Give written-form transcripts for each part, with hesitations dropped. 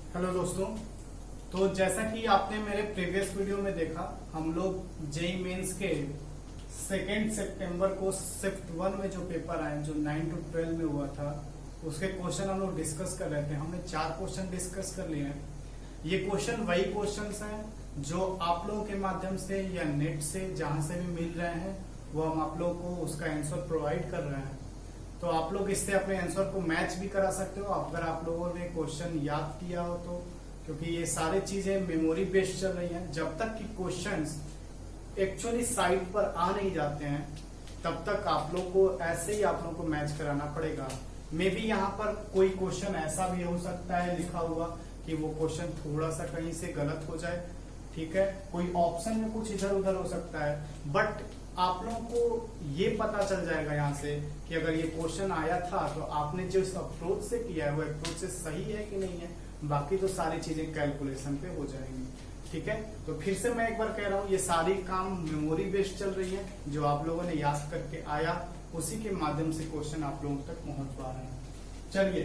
Hello दोस्तों। तो जैसा कि आपने मेरे प्रीवियस वीडियो में देखा, हम लोग जेई मेंस के 2 सितंबर को शिफ्ट 1 में जो पेपर आए जो 9 to 12 में हुआ था, उसके क्वेश्चन हम लोग डिस्कस कर रहे थे। हमने 4 क्वेश्चन डिस्कस कर लिए हैं। ये क्वेश्चन वही क्वेश्चंस हैं जो आप लोगों के माध्यम से या नेट से जहां से भी मिल रहे हैं, वो हम आप लोगों को उसका आंसर प्रोवाइड कर रहे हैं। तो आप लोग इससे अपने आंसर को मैच भी करा सकते हो अगर आप लोगों ने क्वेश्चन याद किया हो तो, क्योंकि ये सारी चीजें मेमोरी बेस्ड चल रही हैं। जब तक कि क्वेश्चंस एक्चुअली साइट पर आ नहीं जाते हैं, तब तक आप लोग को ऐसे ही आप लोग को मैच कराना पड़ेगा। मे बी यहाँ पर कोई क्वेश्चन ऐसा भी हो सकता है लिखा हुआ कि वो क्वेश्चन थोड़ा सा कहीं से गलत हो जाए, ठीक है। कोई ऑप्शन में कुछ इधर उधर हो सकता है, बट आप लोगों को ये पता चल जाएगा यहाँ से कि अगर ये क्वेश्चन आया था तो आपने जो इस अप्रोच से किया है वो अप्रोच से सही है कि नहीं है। बाकी तो सारी चीजें कैलकुलेशन पे हो जाएंगी, ठीक है। तो फिर से मैं एक बार कह रहा हूँ, ये सारी काम मेमोरी बेस्ड चल रही है। जो आप लोगों ने याद करके आया उसी के माध्यम से क्वेश्चन आप लोगों तक पहुंच पा रहे हैं। चलिए,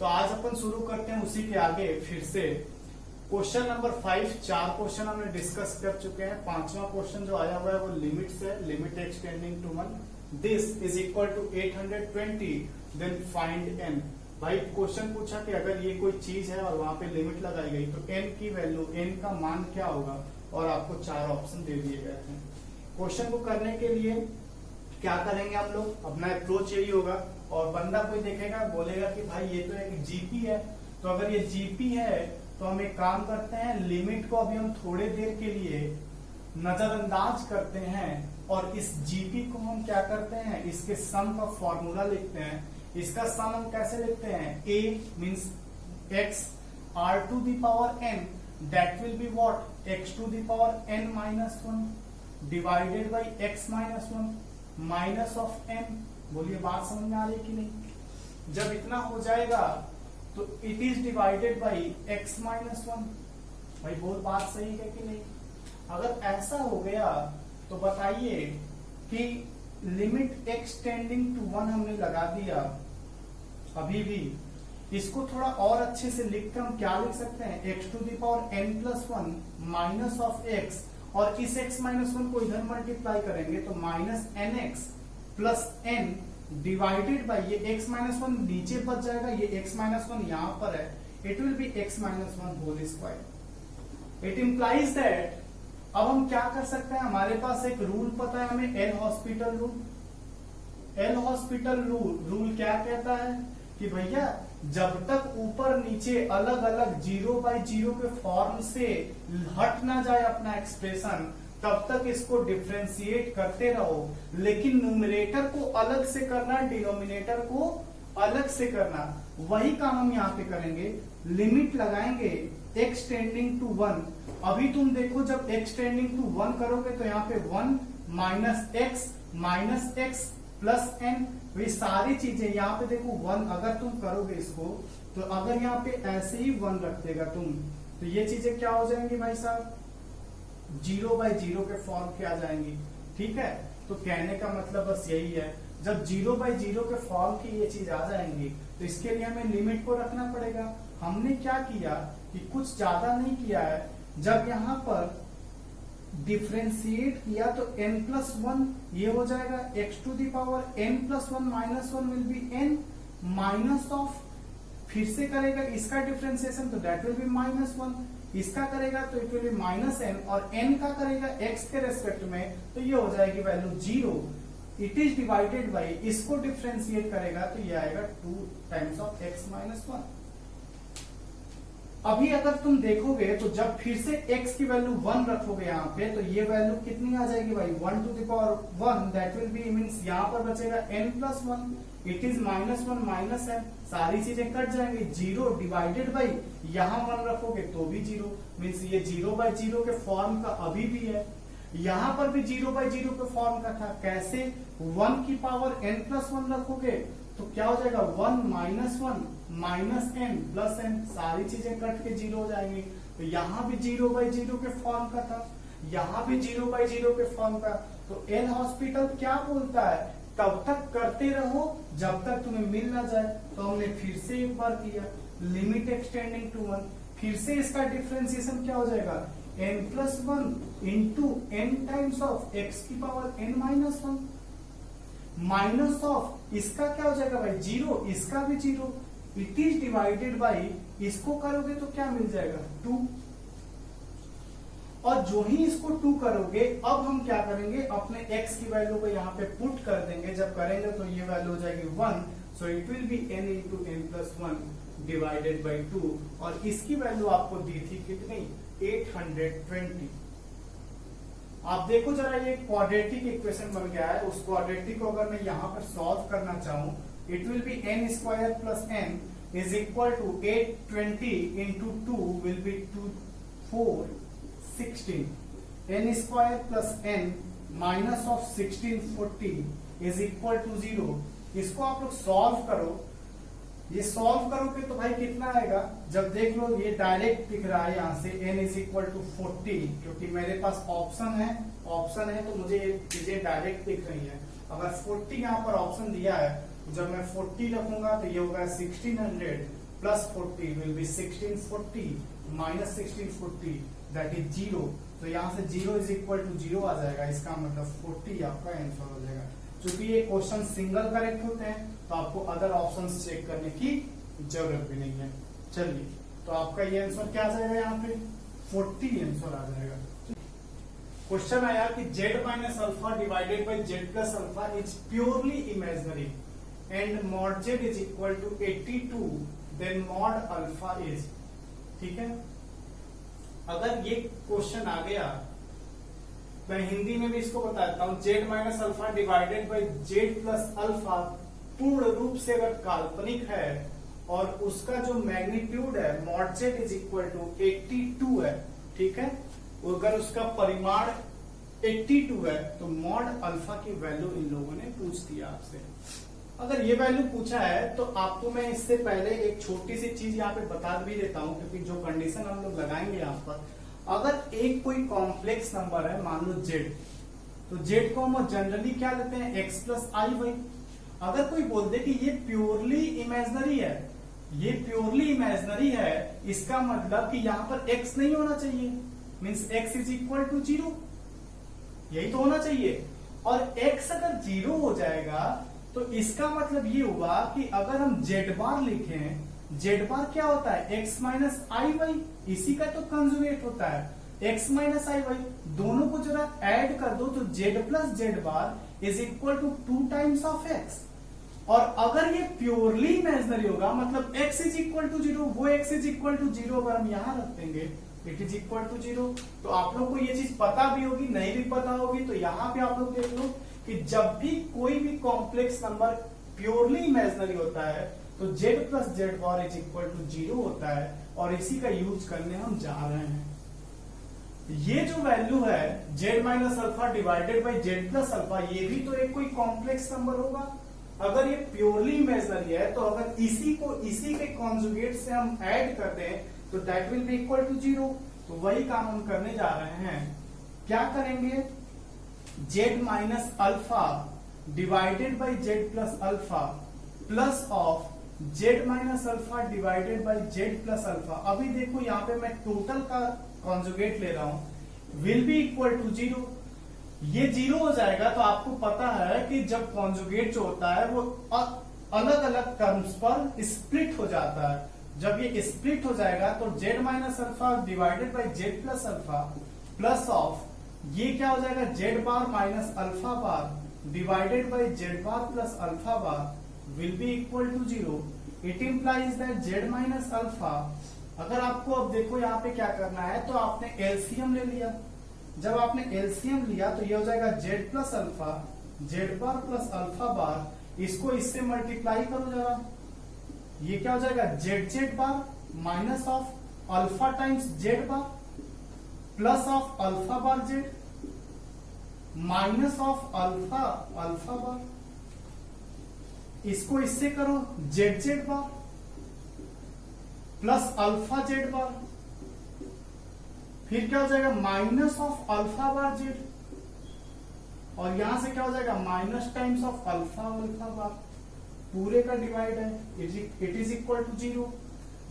तो आज अपन शुरू करते हैं उसी के आगे फिर से क्वेश्चन नंबर 5। 4 क्वेश्चन हमने डिस्कस कर चुके हैं। 5वां क्वेश्चन जो आया हुआ है वो लिमिट्स है। Limit extending to 1, this is equal to 820, then find n। भाई क्वेश्चन पूछा कि अगर ये कोई चीज है और वहां पे लिमिट लगाई गई तो n की वैल्यू, n का मान क्या होगा, और आपको 4 ऑप्शन दे दिए गए थे। क्वेश्चन को करने के लिए क्या करेंगे आप लोग, अपना अप्रोच यही होगा। और बंदा कोई देखेगा बोलेगा कि भाई ये तो एक जीपी है, तो अगर ये जीपी है तो हम एक काम करते हैं, लिमिट को अभी हम थोड़े देर के लिए नजरअंदाज करते हैं और इस जीपी को हम क्या करते हैं, इसके सम का फॉर्मूला लिखते हैं। इसका सम हम कैसे लिखते हैं, a means x r to the power n, that will be what, x to the power n minus 1 divided by x minus 1 minus of n। बोलिए बात समझ में आ रही है कि नहीं। जब इतना हो जाएगा तो it is divided by x minus 1। भाई बहुत बात सही है कि नहीं। अगर ऐसा हो गया तो बताइए कि लिमिट एक्सटेंडिंग टू 1 हमने लगा दिया। अभी भी इसको थोड़ा और अच्छे से लिखकर हम क्या लिख सकते हैं, x to the power n plus 1 minus of x, और इस x माइनस 1 को इधर मल्टीप्लाई करेंगे तो minus nx plus n divided by, ये x माइनस 1 नीचे बच जाएगा, ये x माइनस 1 यहाँ पर है, it will be x minus 1 whole square. It implies that, अब हम क्या कर सकते हैं, हमारे पास एक रूल पता है हमें, L hospital rule. L hospital rule क्या कहता है कि भैया जब तक ऊपर नीचे अलग अलग 0/0 के फॉर्म से हट ना जाए अपना एक्सप्रेशन, तब तक इसको डिफ्रेंशिएट करते रहो। लेकिन न्यूमरेटर को अलग से करना, डिनोमिनेटर को अलग से करना, वही काम हम यहाँ पे करेंगे। लिमिट लगाएंगे एक्सटेंडिंग टू 1। अभी तुम देखो जब एक्सटेंडिंग टू 1 करोगे तो यहाँ पे 1 माइनस एक्स प्लस एन, ये सारी चीजें यहाँ पे देखो 1। अगर तुम करोगे इसको तो अगर यहाँ पे ऐसे ही 1 रख देगा तुम, तो ये चीजें क्या हो जाएंगी भाई साहब, 0/0 के फॉर्म के आ जाएंगी, ठीक है। तो कहने का मतलब बस यही है, जब 0/0 के फॉर्म की ये चीज आ जाएंगी तो इसके लिए हमें लिमिट को रखना पड़ेगा। हमने क्या किया कि कुछ ज्यादा नहीं किया है, जब यहाँ पर डिफ्रेंशिएट किया तो n प्लस 1 ये हो जाएगा x to the power n plus 1 minus 1 will be n minus of, फिर से करेगा इसका डिफ्रेंसिएशन तो दैट विल बी माइनस 1, इसका करेगा तो it will be minus n, और n का करेगा x के रेस्पेक्ट में तो ये हो जाएगी value 0। It is divided by, इसको डिफ्रेंशिएट करेगा तो ये आएगा 2 टाइम्स ऑफ x माइनस 1। अभी अगर तुम देखोगे तो जब फिर से x की वैल्यू 1 रखोगे यहाँ पे तो ये वैल्यू कितनी आ जाएगी भाई, 1 to the power 1, that will be means यहाँ पर बचेगा n plus 1, it is minus 1 minus n, सारी चीजें कट जाएंगी। 0 डिवाइडेड बाई यहाँ 1 रखोगे तो भी 0, मीन्स ये 0/0 के फॉर्म का अभी भी है। यहाँ पर भी 0/0 के फॉर्म का था, कैसे, 1 की पावर n प्लस 1 रखोगे तो क्या हो जाएगा, 1 minus 1 minus n plus n, सारी चीजें कट के 0 हो जाएंगी। तो यहाँ भी 0/0 के फॉर्म का था, यहाँ भी 0/0 के फॉर्म का। तो एल हॉस्पिटल क्या बोलता है, तब तक करते रहो जब तक तुम्हें मिल ना जाए। तो हमने फिर से एक बार किया लिमिट एक्सटेंडिंग टू 1, फिर से इसका डिफरेंशिएशन क्या हो जाएगा, n+1 into n times of x की पावर n-1 माइनस ऑफ इसका क्या हो जाएगा भाई 0, इसका भी 0, इट इज डिवाइडेड बाई इसको करोगे तो क्या मिल जाएगा 2, और जो ही इसको 2 करोगे अब हम क्या करेंगे अपने x की वैल्यू को यहाँ पे पुट कर देंगे, जब करेंगे तो ये वैल्यू हो जाएगी 1, so it will be n into n+1 divided by 2, और इसकी वैल्यू आपको दी थी कितनी 820। आप देखो जरा ये क्वाड्रेटिक इक्वेशन बन गया है, उस क्वाड्रेटिक को अगर मैं यहाँ पर सॉल्व करना चाहूँ it will be n² plus n is equal to 820 into 2 will be 416, n² plus n minus of 1640 is equal to 0। इसको आप लोग सॉल्व करो, ये सॉल्व करोगे तो भाई कितना आएगा, जब देख लो ये डायरेक्ट दिख रहा है यहाँ से n इज इक्वल टू 40, क्योंकि मेरे पास ऑप्शन है तो मुझे ये चीजें डायरेक्ट दिख रही है। अगर 40 यहाँ पर ऑप्शन दिया है तो जब मैं 40 रखूंगा तो ये होगा 1600 plus 40 will be 1640 minus 1640 that is 0, तो यहाँ से 0 इज इक्वल टू 0 आ जाएगा, इसका मतलब 40 आपका आंसर हो जाएगा। चूंकि ये क्वेश्चन सिंगल करेक्ट होते हैं तो आपको अदर ऑप्शंस चेक करने की जरूरत भी नहीं है। चलिए तो आपका ये आंसर क्या आ जाएगा, यहाँ पे 40 आंसर आ जाएगा। क्वेश्चन आया कि z minus alpha divided by z plus alpha is purely imaginary and mod z is equal to 82 then mod alpha is, ठीक है। अगर ये क्वेश्चन आ गया मैं हिंदी में भी इसको बताता हूं, z minus alpha divided by z plus alpha पूर्ण रूप से अगर काल्पनिक है और उसका जो मैग्नीट्यूड है mod z is equal to 82 है, ठीक है, अगर उसका परिमाण 82 है तो मॉड अल्फा की वैल्यू इन लोगों ने पूछ दिया आपसे। अगर ये वैल्यू पूछा है तो आपको मैं इससे पहले एक छोटी सी चीज यहाँ पे बता भी देता हूँ, क्योंकि जो कंडीशन हम लोग लगाएंगे यहाँ पर, अगर एक कोई कॉम्प्लेक्स नंबर है मान लो z, तो z को हम जनरली क्या लेते हैं x प्लस आई वाई। अगर कोई बोल दे कि ये प्योरली इमेजिनरी है, ये प्योरली इमेजिनरी है, इसका मतलब कि यहाँ पर x नहीं होना चाहिए, means x is equal to 0, यही तो होना चाहिए। और x अगर 0 हो जाएगा तो इसका मतलब ये हुआ कि अगर हम z बार लिखें, z बार क्या होता है x माइनस आई वाई, इसी का तो कंजुगेट होता है x माइनस आई वाई, दोनों को जरा ऐड कर दो तो z plus z bar is equal to 2 times of x। और अगर ये प्योरली इमेजिनरी होगा मतलब x इज इक्वल टू 0, वो x इज इक्वल टू 0 अगर हम यहां रख देंगे इट इज इक्वल टू 0, तो आप लोग को ये चीज पता भी होगी, नहीं भी पता होगी तो यहाँ पे आप लोग देख लो कि जब भी कोई भी कॉम्प्लेक्स नंबर प्योरली इमेजिनरी होता है तो z plus z bar is equal to 0 होता है, और इसी का यूज करने हम जा रहे हैं। ये जो वैल्यू है z minus alpha divided by z plus alpha, ये भी तो एक कोई कॉम्प्लेक्स नंबर होगा। अगर ये प्योरली इमेजिनरी है तो अगर इसी को इसी के कॉन्जुगेट से हम ऐड कर दें तो that will be equal to 0। तो वही काम हम करने जा रहे हैं, क्या करेंगे, z minus alpha divided by z plus alpha plus of z minus alpha divided by z plus alpha. अभी देखो यहाँ पे मैं टोटल का कॉन्जुगेट ले रहा हूं, विल बी इक्वल टू 0। ये 0 हो जाएगा तो आपको पता है कि जब कॉन्जुगेट जो होता है वो अलग अलग टर्म्स पर स्प्लिट हो जाता है। जब ये स्प्लिट हो जाएगा तो z minus alpha divided by z plus alpha plus of ये क्या हो जाएगा z bar minus alpha bar divided by z bar plus alpha bar will be equal to 0। It implies that z minus alpha, अगर आपको अब देखो यहाँ पे क्या करना है तो आपने एलसीएम ले लिया, जब आपने एलसीएम लिया तो ये हो जाएगा z plus alpha z bar plus alpha बार, इसको इससे मल्टीप्लाई करो जरा, ये क्या हो जाएगा z bar minus of alpha times z bar plus of alpha bar z minus of alpha alpha बार, इसको इससे करो z bar plus alpha z बार, फिर क्या हो जाएगा minus of alpha bar z, और यहां से क्या हो जाएगा minus times of alpha alpha बार, पूरे का डिवाइड है, इट इज इक्वल टू 0।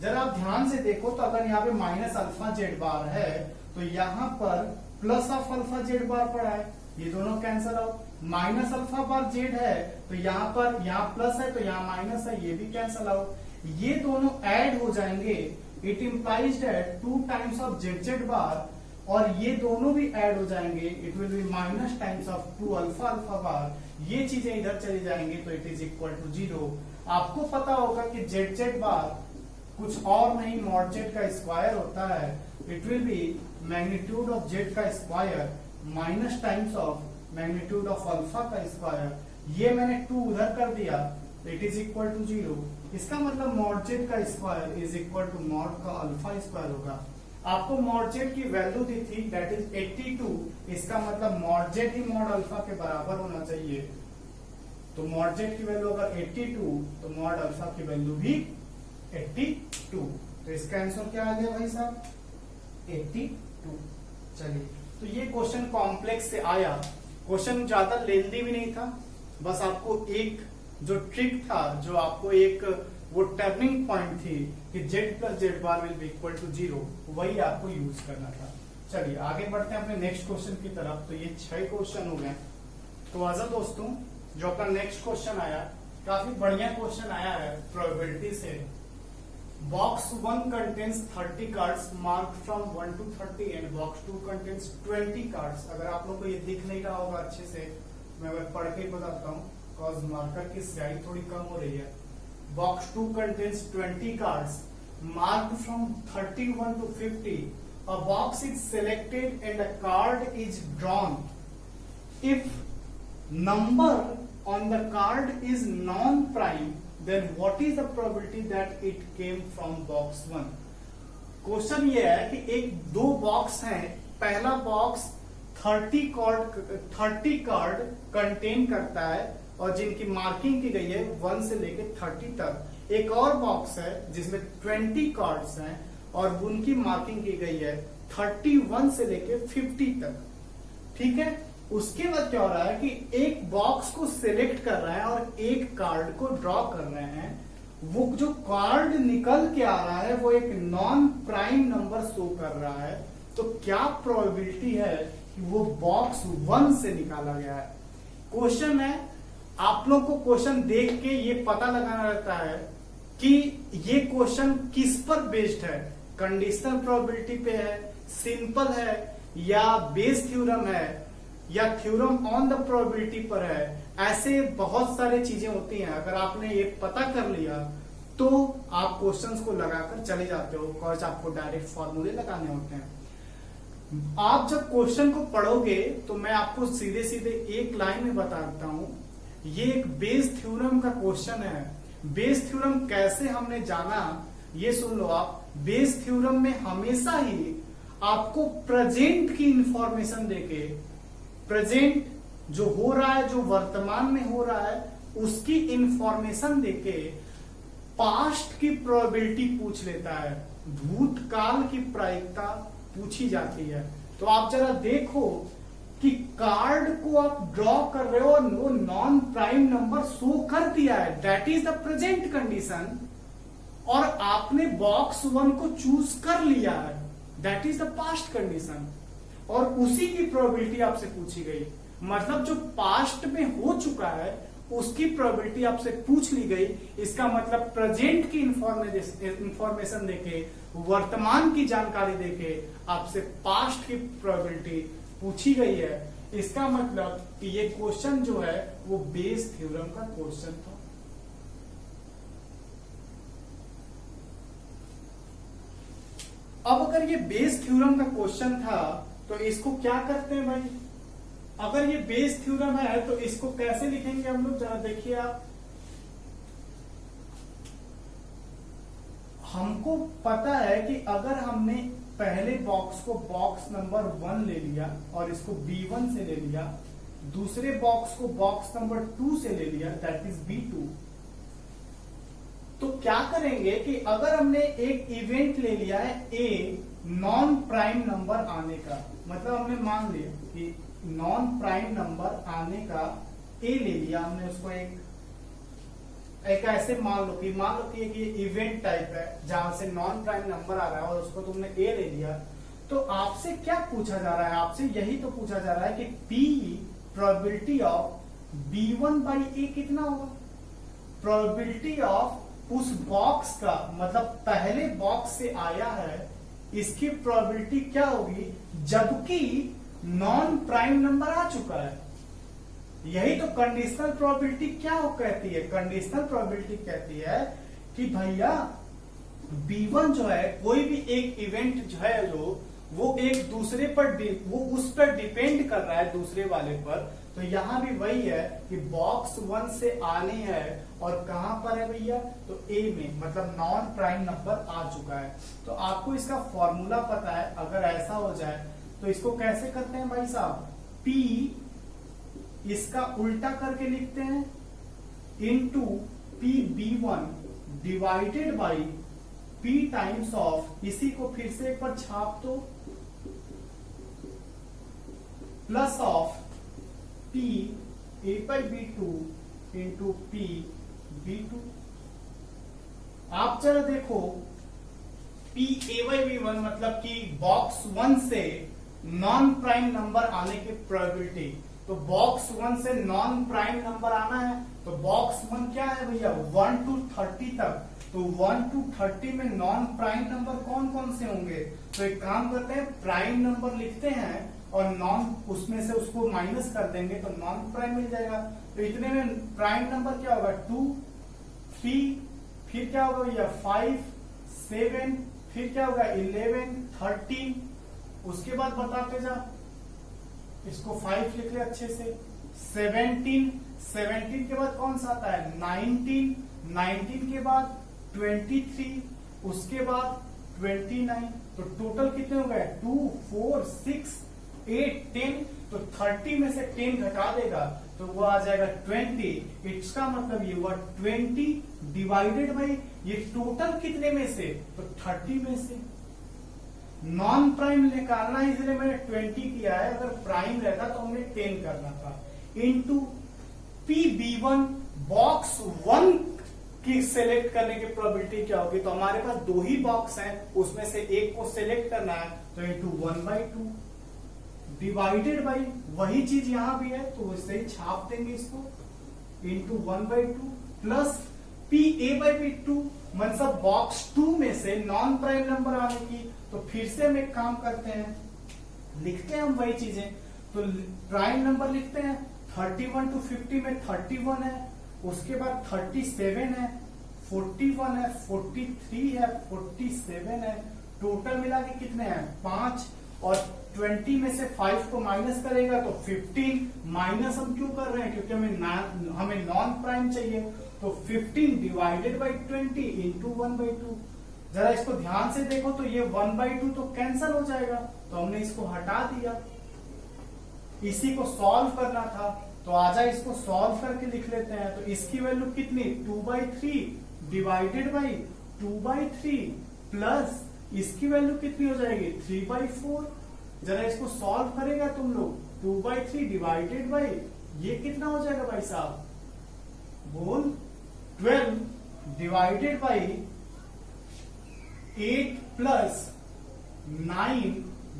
जरा आप ध्यान से देखो तो अगर यहाँ पे माइनस अल्फा जेड बार है तो यहाँ पर प्लस ऑफ अल्फा जेड बार पड़ा है, ये दोनों कैंसल आउट। माइनस अल्फा बार जेड है तो यहाँ पर यहाँ प्लस है तो यहाँ माइनस है, ये भी कैंसल आउट। ये दोनों ऐड हो जाएंगे, it implies that 2 times of z z bar, और ये दोनों भी ऐड हो जाएंगे, it will be minus times of 2 alpha alpha bar. ये चीजें इधर चली जाएंगी तो इट इज इक्वल टू 0। आपको पता होगा कि जेड जेड बार कुछ और नहीं मॉड जेड का स्क्वायर होता है, it will be magnitude of z का square minus times of magnitude of alpha का स्क्वायर। ये मैंने 2 उधर कर दिया, इट इज इक्वल टू 0। इसका मतलब मॉड जेड का square is equal to mod का अल्फा स्क्वायर होगा। आपको मॉड जेड की वैल्यू दी थी दैट इज 82, इसका मतलब मॉड जेड ही मॉड अल्फा के बराबर होना चाहिए। तो मॉड जेड की वैल्यू अगर 82 तो मॉड अल्फा की वैल्यू भी 82। तो इसका आंसर क्या आ गया भाई साहब, 82। चलिए, तो ये क्वेश्चन कॉम्प्लेक्स से आया। क्वेश्चन ज्यादा लेंदी भी नहीं था, बस आपको एक जो ट्रिक था, जो आपको एक वो टर्निंग पॉइंट थी कि z plus z bar will be equal to 0, वही आपको यूज करना था। चलिए आगे बढ़ते हैं अपने नेक्स्ट क्वेश्चन की तरफ। तो ये 6 क्वेश्चन हो गए। तो आजा दोस्तों, जो अपना नेक्स्ट क्वेश्चन आया, काफी बढ़िया क्वेश्चन आया है प्रोबेबिलिटी से। Box 1 contains 30 cards marked from 1 to 30 and box 2 contains 20 cards. अगर आप लोग को ये दिख नहीं रहा होगा अच्छे से, मैं पढ़ के बताता हूँ, बिकॉज मार्कर की स्याही थोड़ी कम हो रही है। Box 2 contains 20 cards marked from 31 to 50. A box is selected and a card is drawn. If number on the card is non-prime, then what is the probability that it came from box 1? Question ये है कि एक 2 box हैं, पहला box 30 card contain करता है और जिनकी मार्किंग की गई है 1 से लेके 30 तक। एक और बॉक्स है जिसमें 20 कार्ड्स हैं और उनकी मार्किंग की गई है 31 से लेके 50 तक। ठीक है, उसके बाद क्या हो रहा है कि एक बॉक्स को सिलेक्ट कर रहा है और एक कार्ड को ड्रॉ कर रहे हैं। वो जो कार्ड निकल के आ रहा है वो एक नॉन प्राइम नंबर शो कर रहा है। तो क्या प्रोबेबिलिटी है कि वो बॉक्स 1 से निकाला गया है? क्वेश्चन है, आप लोग को क्वेश्चन देख के ये पता लगाना रहता है कि ये क्वेश्चन किस पर बेस्ड है, कंडीशनल प्रोबेबिलिटी पे है, सिंपल है, या बेस थ्योरम है, या थ्योरम ऑन द प्रोबेबिलिटी पर है। ऐसे बहुत सारी चीजें होती हैं। अगर आपने ये पता कर लिया तो आप क्वेश्चंस को लगाकर चले जाते हो, बिकॉज आपको डायरेक्ट फॉर्मूले लगाने होते हैं। आप जब क्वेश्चन को पढ़ोगे तो मैं आपको सीधे सीधे एक लाइन में बता देता हूं, ये एक बेस थ्योरम का क्वेश्चन है। बेस थ्योरम कैसे हमने जाना, ये सुन लो आप। बेस थ्योरम में हमेशा ही आपको प्रेजेंट की इंफॉर्मेशन देके, प्रेजेंट जो हो रहा है, जो वर्तमान में हो रहा है, उसकी इंफॉर्मेशन देके पास्ट की प्रोबेबिलिटी पूछ लेता है, भूतकाल की प्रायिकता पूछी जाती है। तो आप जरा देखो कि कार्ड को आप ड्रॉ कर रहे हो और वो नॉन प्राइम नंबर शो कर दिया है, that is the present condition, और आपने बॉक्स 1 को चूज कर लिया है, that is the past condition, और उसी की प्रोबेबिलिटी आपसे पूछी गई। मतलब जो पास्ट में हो चुका है उसकी प्रोबेबिलिटी आपसे पूछ ली गई। इसका मतलब प्रेजेंट की इंफॉर्मेशन देके, वर्तमान की जानकारी देके आपसे पास्ट की प्रोबेबिलिटी पूछी गई है। इसका मतलब कि ये क्वेश्चन जो है वो बेस थ्योरम का क्वेश्चन था। अब अगर ये बेस थ्योरम का क्वेश्चन था तो इसको क्या करते हैं भाई? अगर ये बेस थ्योरम है तो इसको कैसे लिखेंगे हम लोग, जरा देखिए आप। हमको पता है कि अगर हमने पहले बॉक्स को बॉक्स नंबर 1 ले लिया और इसको B1 से ले लिया, दूसरे बॉक्स को बॉक्स नंबर 2 से ले लिया, दैट इज B2, तो क्या करेंगे कि अगर हमने एक इवेंट ले लिया है A, नॉन प्राइम नंबर आने का, मतलब हमने मान लिया कि नॉन प्राइम नंबर आने का A ले लिया हमने, उसको एक एक ऐसे मान लो कि एक ये इवेंट टाइप है जहां से नॉन प्राइम नंबर आ रहा है और उसको तुमने ए ले लिया, तो आपसे क्या पूछा जा रहा है, आपसे यही तो पूछा जा रहा है कि P probability of B1 by A कितना होगा। प्रोबेबिलिटी ऑफ उस बॉक्स का, मतलब पहले बॉक्स से आया है, इसकी प्रोबेबिलिटी क्या होगी जबकि नॉन प्राइम नंबर आ चुका है। यही तो कंडीशनल प्रोबेबिलिटी क्या कहती है, कंडीशनल प्रोबेबिलिटी कहती है कि भैया B1 जो है, कोई भी एक इवेंट जो है जो वो एक दूसरे पर वो उस पर डिपेंड कर रहा है दूसरे वाले पर। तो यहां भी वही है कि बॉक्स 1 से आने है और कहां पर है भैया, तो ए में, मतलब नॉन प्राइम नंबर आ चुका है। तो आपको इसका फॉर्मूला पता है, अगर ऐसा हो जाए तो इसको कैसे करते हैं भाई साहब, P इसका उल्टा करके लिखते हैं into P B1 divided by P times of, इसी को फिर से एक बार छाप दो, plus of P A by B2 into P B2। आप जरा देखो P A बाई B1 मतलब कि बॉक्स 1 से नॉन प्राइम नंबर आने की प्रोबेबिलिटी। तो बॉक्स 1 से नॉन प्राइम नंबर आना है, तो बॉक्स 1 क्या है भैया 1 to 30 तक। तो 1 to 30 में नॉन प्राइम नंबर कौन कौन से होंगे, तो एक काम करते हैं प्राइम नंबर लिखते हैं और नॉन उसमें से उसको माइनस कर देंगे तो नॉन प्राइम मिल जाएगा। तो इतने में प्राइम नंबर क्या होगा 2, 3, फिर क्या होगा भैया 5, 7, फिर क्या होगा 11, 13, उसके बाद बताते जा, इसको 5 लिख ले अच्छे से, 17 के बाद कौन सा आता है 19 के बाद 23, उसके बाद 29। तो टोटल कितने हो गए 2, 4, 6, 8, 10। तो 30 में से 10 घटा देगा तो वो आ जाएगा 20। इसका मतलब ये हुआ 20 डिवाइडेड बाई ये टोटल कितने में से, तो 30 में से। नॉन प्राइम निकालना है इसलिए मैंने 20 किया है, अगर प्राइम रहता तो हमने 10 करना था। इनटू पी B1 बॉक्स 1 की सिलेक्ट करने की प्रोबेबिलिटी क्या होगी, तो हमारे पास 2 ही बॉक्स हैं, उसमें से एक को सिलेक्ट करना है, तो इंटू 1/2 डिवाइडेड बाई वही चीज यहां भी है तो वैसे ही छाप देंगे इसको, into 1/2 plus P A by B2 मतलब बॉक्स 2 में से नॉन प्राइम नंबर आने की। तो फिर से हम एक काम करते हैं, लिखते हैं हम वही चीजें, तो प्राइम नंबर लिखते हैं 31 to 50 में 31 है, उसके बाद 37 है, 41 है, 43 है, 47 है, टोटल मिला के कितने हैं 5, और 20 में से 5 को माइनस करेगा तो 15। माइनस हम क्यों कर रहे हैं, क्योंकि हमें नॉन प्राइम चाहिए। तो 15 डिवाइडेड बाई 20 इंटू 1/2। जरा इसको ध्यान से देखो तो ये 1/2 तो कैंसिल हो जाएगा, तो हमने इसको हटा दिया, इसी को सॉल्व करना था। तो आजा इसको सॉल्व करके लिख लेते हैं। तो इसकी वैल्यू कितनी 2/3 डिवाइडेड बाई 2/3 प्लस इसकी वैल्यू कितनी हो जाएगी 3/4। जरा इसको सॉल्व करेगा तुम लोग, 2/3 डिवाइडेड बाई ये कितना हो जाएगा भाई साहब, बोल 12 divided by 8 plus 9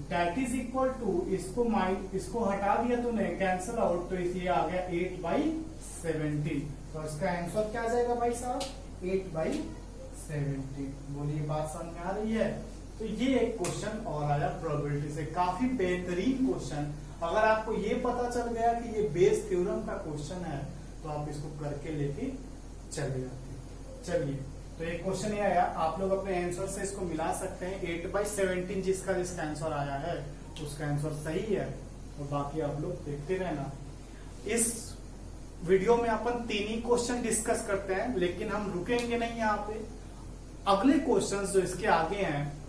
that is equal to, इसको हटा दिया तूने कैंसल आउट, तो इसलिए आ गया 8/17। तो इसका आंसर क्या आ जाएगा भाई साहब 8/17। बोलिए बात समझ में आ रही है। तो ये एक क्वेश्चन और आया प्रोबेबिलिटी से, काफी बेहतरीन क्वेश्चन। अगर आपको ये पता चल गया कि ये बेस थ्योरम का क्वेश्चन है तो आप इसको करके लेके चले जाते। चलिए तो एक क्वेश्चन ये आया, आप लोग अपने आंसर से इसको मिला सकते हैं। 8/17 जिसका आंसर आया है उसका आंसर सही है, और बाकी आप लोग देखते रहना। इस वीडियो में अपन 3 ही क्वेश्चन डिस्कस करते हैं, लेकिन हम रुकेंगे नहीं यहाँ पे। अगले क्वेश्चंस जो इसके आगे हैं,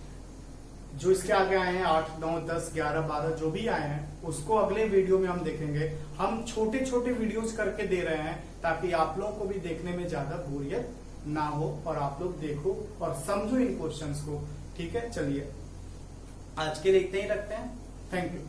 जो इसके आगे आए हैं 8, 9, 10, 11, 12 जो भी आए हैं, उसको अगले वीडियो में हम देखेंगे। हम छोटे छोटे वीडियोज करके दे रहे हैं ताकि आप लोगों को भी देखने में ज्यादा बोरियत ना हो और आप लोग देखो और समझो इन क्वेश्चंस को। ठीक है, चलिए आज के लिए इतना ही रखते हैं। Thank you.